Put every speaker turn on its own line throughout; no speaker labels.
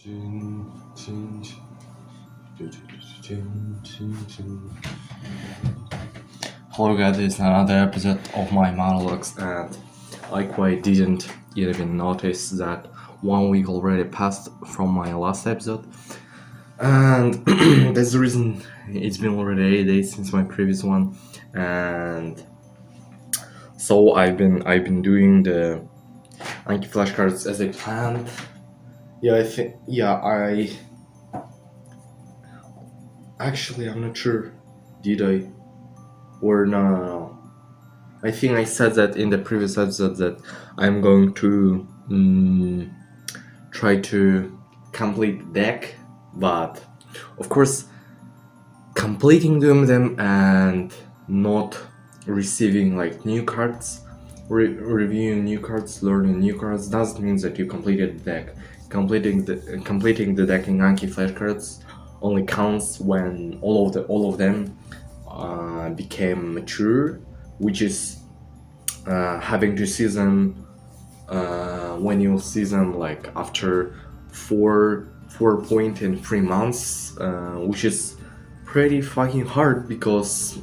Hello guys, this is another episode of my monologues, and I quite didn't even notice that 1 week already passed from my last episode, and that's the reason it's been already 8 days since my previous one, and so I've been doing the Anki flashcards as I planned. I actually, I'm not sure. Did I? Or no. I think I said that in the previous episode that I'm going to try to complete the deck, but of course, completing them and not receiving like new cards, reviewing new cards, learning new cards doesn't mean that you completed the deck. Completing the deck in Anki flashcards only counts when all of them became mature, which is having to see them when you see them like after 4.3 months, which is pretty fucking hard because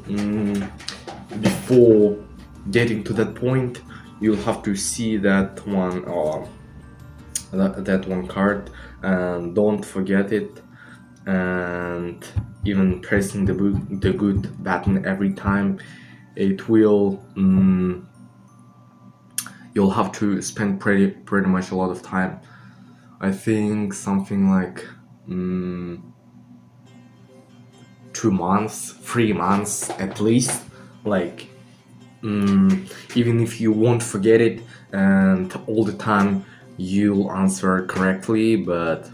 before getting to that point, you'll have to see that one that one card and don't forget it, and even pressing the good button every time, it will you'll have to spend pretty much a lot of time. I think something like 2 months, 3 months at least, like even if you won't forget it and all the time you'll answer correctly, but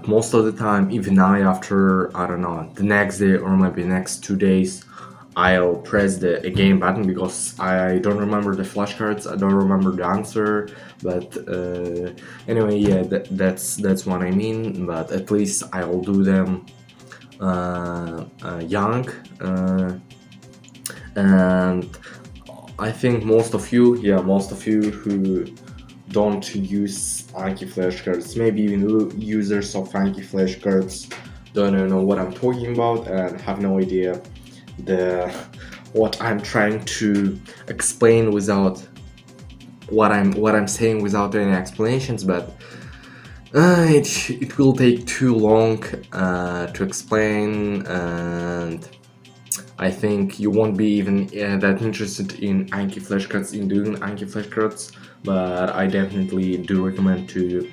most of the time, even after, I don't know, the next day or maybe next 2 days, I'll press the again button because I don't remember the flashcards, I don't remember the answer, but anyway, yeah, that's what I mean, but at least I'll do them young, and I think most of you who don't use Anki flashcards, maybe even users of Anki flashcards, don't know what I'm talking about and have no idea what I'm trying to explain without what I'm saying without any explanations, but it will take too long to explain, and I think you won't be even that interested in Anki flashcards, in doing Anki flashcards, but I definitely do recommend to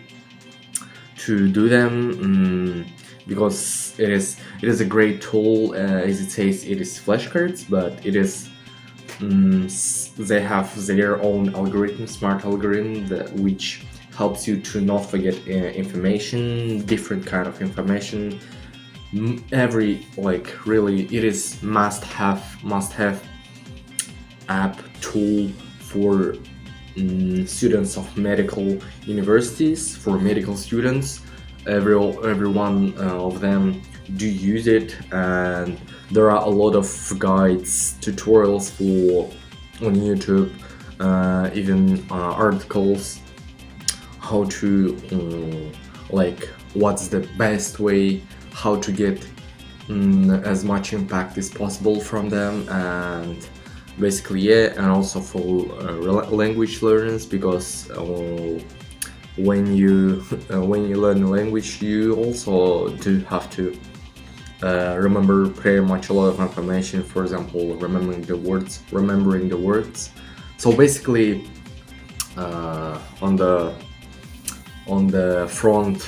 do them because it is a great tool. As it says, it is flashcards, but it is they have their own algorithm, smart algorithm, which helps you to not forget information, different kind of information. Every, like, really, it is must have app tool for students of medical universities, for medical students. Every one of them do use it, and there are a lot of guides, tutorials on YouTube, even articles how to like what's the best way, how to get as much impact as possible from them, and basically, yeah, and also for language learners, because when you learn a language, you also do have to remember pretty much a lot of information. For example, remembering the words. So basically, on the front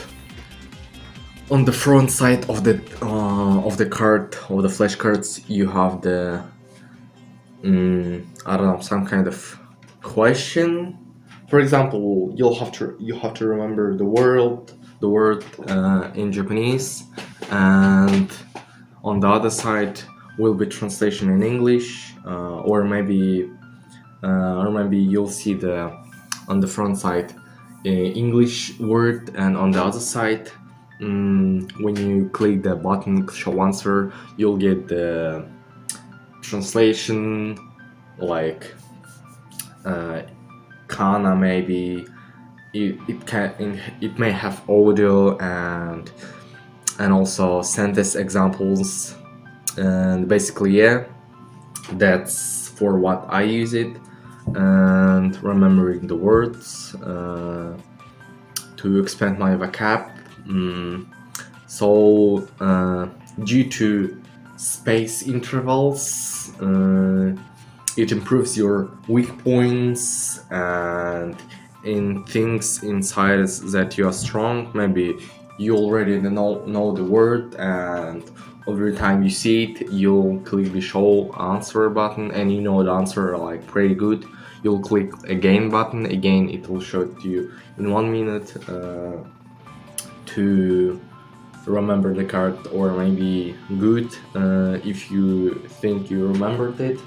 side of the card, of the flashcards, you have the I don't know, some kind of question. For example, you have to remember the word in Japanese, and on the other side will be translation in English, or maybe you'll see on the front side English word, and on the other side, when you click the button show answer, you'll get the translation, like kana maybe, it may have audio and also sentence examples, and basically yeah, that's for what I use it, and remembering the words to expand my vocab. So due to space intervals, it improves your weak points and in things inside that you are strong. Maybe you already know the word, and every time you see it, you'll click the show answer button, and you know the answer like pretty good. You'll click again button. Again, it will show it to you in 1 minute to remember the card, or maybe good if you think you remembered it,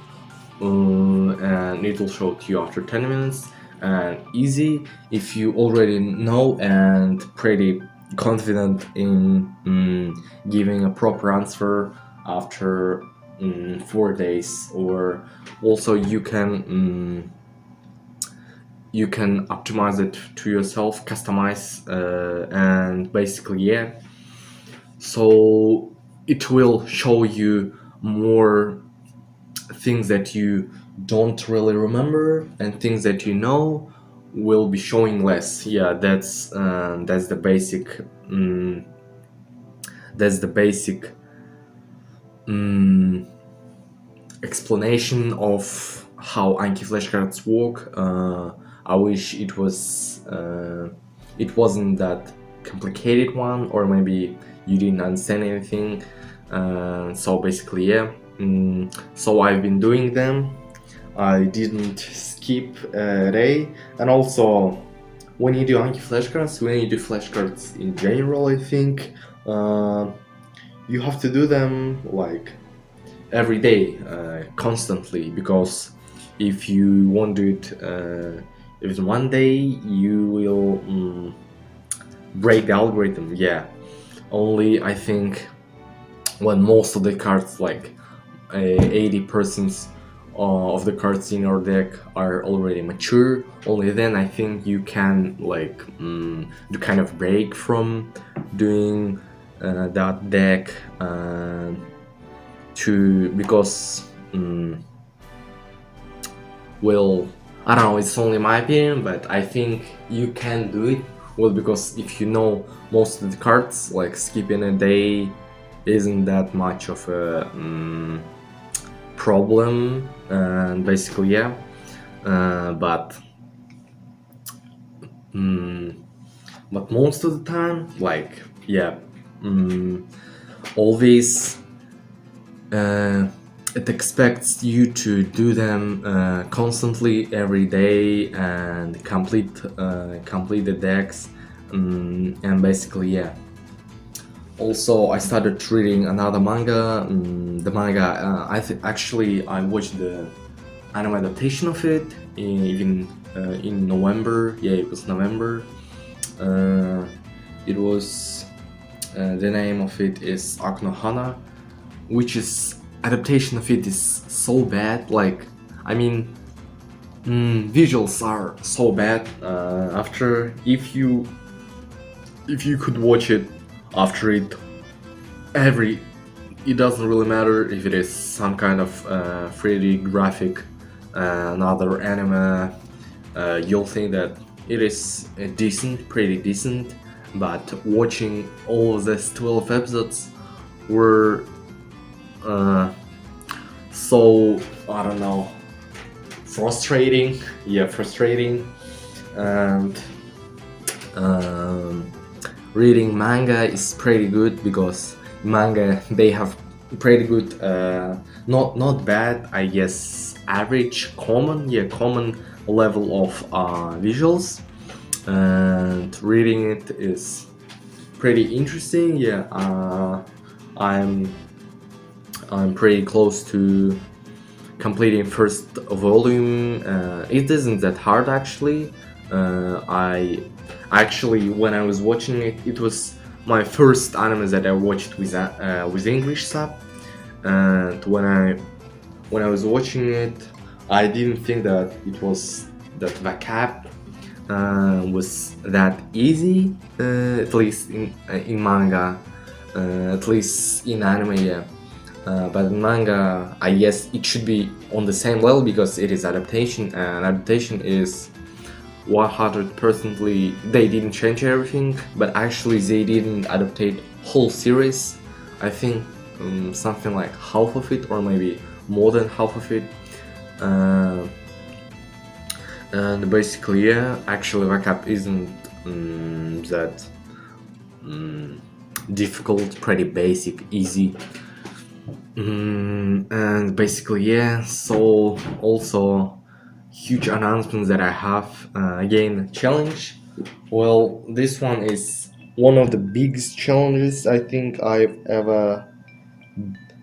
and it will show to you after 10 minutes. And easy if you already know and pretty confident in giving a proper answer after 4 days. Or also you can optimize it to yourself, customize, and basically yeah, so it will show you more things that you don't really remember, and things that you know will be showing less. Yeah, that's the basic explanation of how Anki flashcards work. I wish it wasn't that complicated one, or maybe you didn't understand anything. So basically yeah, so I've been doing them. I didn't skip a day. And also when you do Anki flashcards, when you do flashcards in general, I think you have to do them like every day, constantly, because if you won't do it if it's one day, you will break the algorithm. Yeah, only I think when most of the cards, like 80% of the cards in your deck are already mature, only then I think you can like do kind of break from doing that deck because well, I don't know, it's only my opinion, but I think you can do it. Well, because if you know most of the cards, like skipping a day isn't that much of a problem, and basically yeah, but most of the time, like yeah, always it expects you to do them constantly every day and complete the decks, and basically yeah. Also, I started reading another manga. The manga, I watched the anime adaptation of it in November. Yeah, it was November. It was the name of it is Akuno Hana, which is adaptation of it is so bad. Like, I mean, visuals are so bad. After if you could watch it after it, it doesn't really matter if it is some kind of 3D graphic, another anime, you'll think that it is pretty decent, but watching all of these 12 episodes were so, I don't know, frustrating. Yeah, frustrating. And reading manga is pretty good, because manga, they have pretty good, not bad, I guess, average, common level of visuals, and reading it is pretty interesting. Yeah, I'm pretty close to completing first volume. It isn't that hard actually. When I was watching it, it was my first anime that I watched with English sub, and when I was watching it, I didn't think that it was that vocab was that easy, at least in manga, at least in anime, yeah. But in manga, I guess it should be on the same level because it is adaptation, and adaptation is 100%. They didn't change everything, but actually they didn't adaptate whole series. I think something like half of it, or maybe more than half of it. And basically, yeah, actually Wake isn't that difficult, pretty basic, easy. And basically, yeah, so also huge announcements that I have. Again, challenge. Well, this one is one of the biggest challenges I think I've ever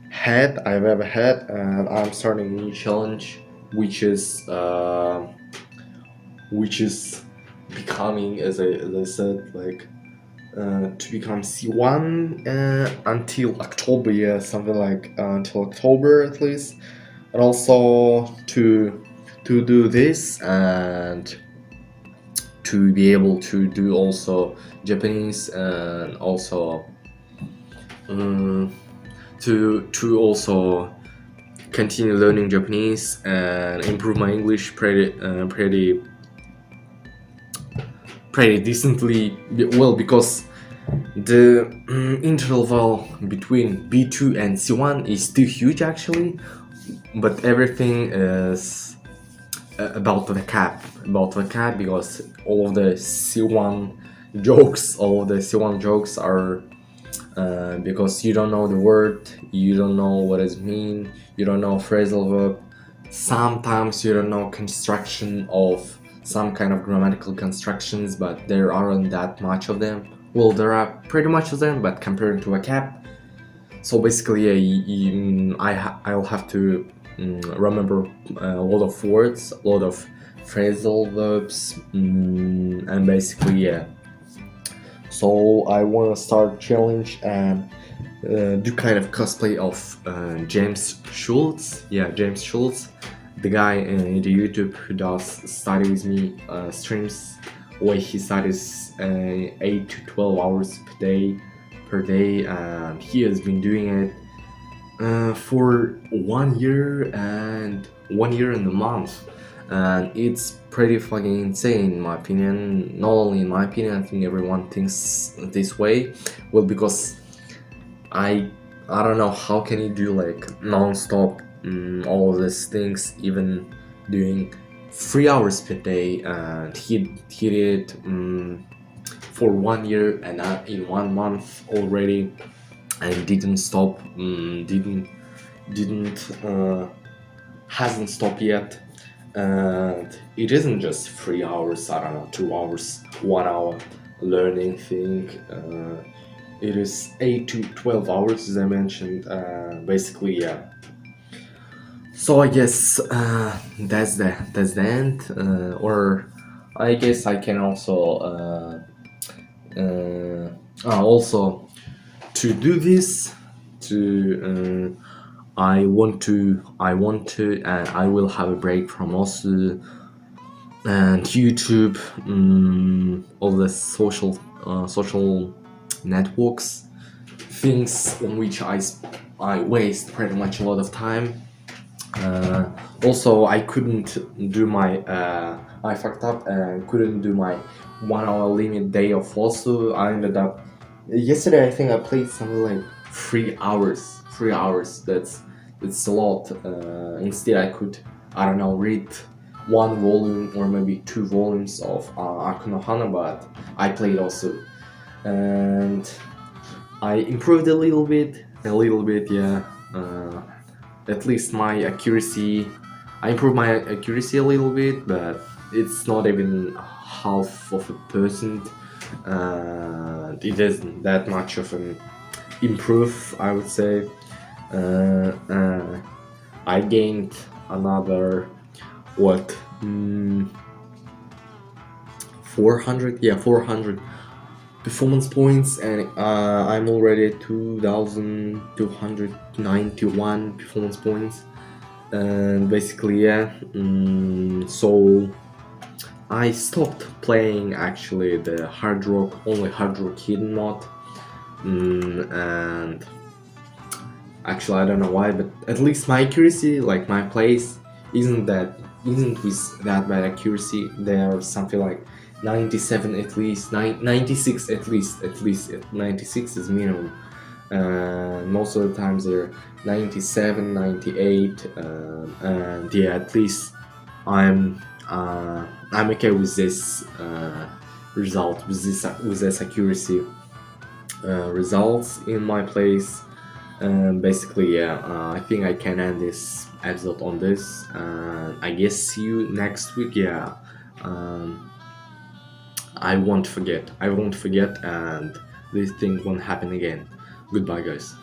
had, and I'm starting a new challenge, which is becoming, as I said, like to become C1 until October, yeah, something like until October at least, and also to do this and to be able to do also Japanese, and also to also continue learning Japanese and improve my English pretty decently well, because the interval between B2 and C1 is still huge actually, but everything is about the cap, because all of the C1 jokes are because you don't know the word, you don't know what it means, you don't know phrasal verb, sometimes you don't know construction of some kind of grammatical constructions, but there aren't that much of them. Well, there are pretty much of them, but compared to a cap. So basically, I'll have to remember a lot of words, a lot of phrasal verbs, and basically, yeah. So I want to start challenge and do kind of cosplay of James Schultz. Yeah, James Schultz, the guy in the YouTube who does study with me streams, where he studies 8 to 12 hours per day, and he has been doing it for 1 year and 1 year and a month, and it's pretty fucking insane in my opinion. Not only in my opinion, I think everyone thinks this way. Well, because I don't know how can you do like non-stop all of these things, even doing 3 hours per day, and he did for 1 year and in 1 month already, and didn't stop, hasn't stopped yet. And it isn't just 3 hours, I don't know, 2 hours, 1 hour learning thing. It is 8 to 12 hours, as I mentioned. Basically, yeah. So I guess that's the end. Or I guess I can also also to do this, to I want to, and I will have a break from also and YouTube, all the social networks, things on which I waste pretty much a lot of time. Also, I couldn't do my I fucked up and couldn't do my 1 hour limit day of also. I ended up yesterday. I think I played something like 3 hours. 3 hours. That's a lot. Instead, I could, I don't know, read 1 volume or maybe 2 volumes of Akuno Hana, but I played also, and I improved a little bit. Yeah. At least my accuracy, I improved my accuracy a little bit, but it's not even half of a percent. It isn't that much of an improve, I would say. I gained another 400 performance points, and I'm already at 2291 performance points, and basically, yeah. So I stopped playing actually the only hard rock hidden mod, and actually I don't know why, but at least my accuracy, like my plays, isn't with that bad accuracy. They're something like 97 at least, 96 at least 96 is minimum. Most of the times they're 97, 98, and yeah, at least I'm okay with this result, with this accuracy results in my plays. Basically, yeah, I think I can end this episode on this. I guess see you next week. Yeah, I won't forget, and this thing won't happen again. Goodbye, guys.